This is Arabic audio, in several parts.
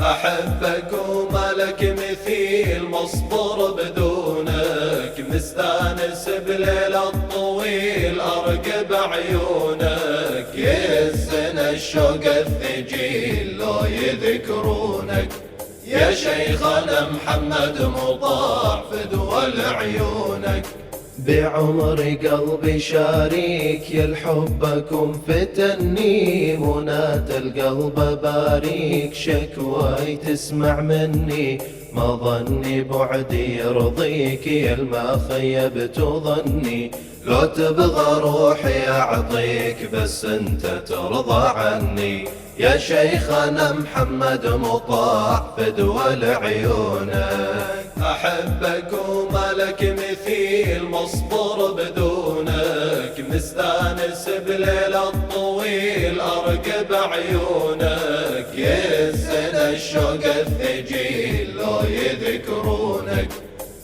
أحبك وما لك مثيل، مصبر بدونك، مستانس بليل الطويل، أرقب عيونك، يهزنا الشوق الثقيل لو يذكرونك، يا شيخنا محمد مطاع فدوى عيونك. بعمر قلبي شاريك، يا الحبكم فتني، منات القلب باريك، شكواي تسمع مني، ما ظني بعدي يرضيك، يا الما خيبت ظني، لو تبغى روحي أعطيك بس انت ترضى عني، يا شيخنا محمد مطاع فدوى لعيونك. أحبك وما لك مثيل، مصبر بدونك، مستانس بليل الطويل، أرقب عيونك، يهزنا الشوق الثقيل لو يذكرونك،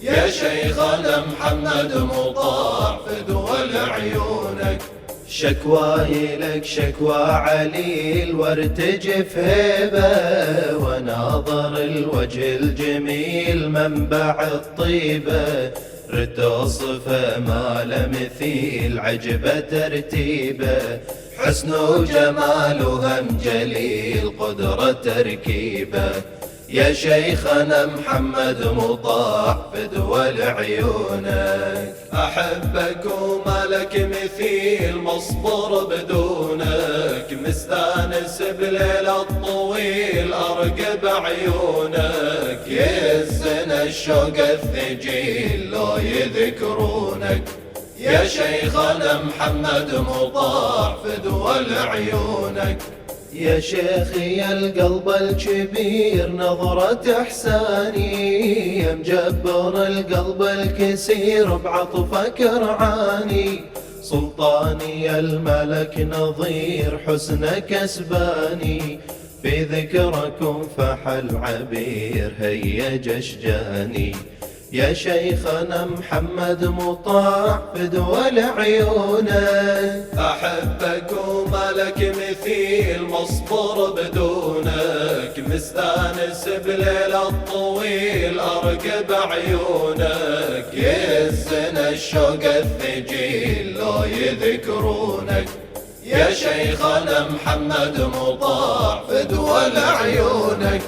يا شيخنا محمد مطاع فدوى لعيونك. شكواي لك شكوى عليل، وارتجف هيبة، وناظر الوجه الجميل منبع الطيبة، رد اوصفه ما له مثيل، عجبه ترتيبه، حسن وجماله هم جليل، قدرة تركيبه، يا شيخنا محمد مطاع فدوى لعيونك. أحبك وما لك مثيل، مصبر بدونك، مستانس بليل الطويل، أرقب عيونك، يهزنا الشوق الثقيل لو يذكرونك، يا شيخنا محمد مطاع فدوى لعيونك. يا شيخي يا القلب الكبير نظرة إحساني، يا مجبر القلب الكسير بعطفك رعاني، سلطاني يا الملك نظير حسنك أسباني، في ذكركم فحل عبير هيج أشجاني، يا شيخنا محمد مطاع فدوى لعيونك. أحبك وما لك مثيل، مصبر بدونك، مستانس بليل الطويل، أرقب عيونك، يهزنا الشوق الثقيل لو يذكرونك، يا شيخنا محمد مطاع فدوى لعيونك.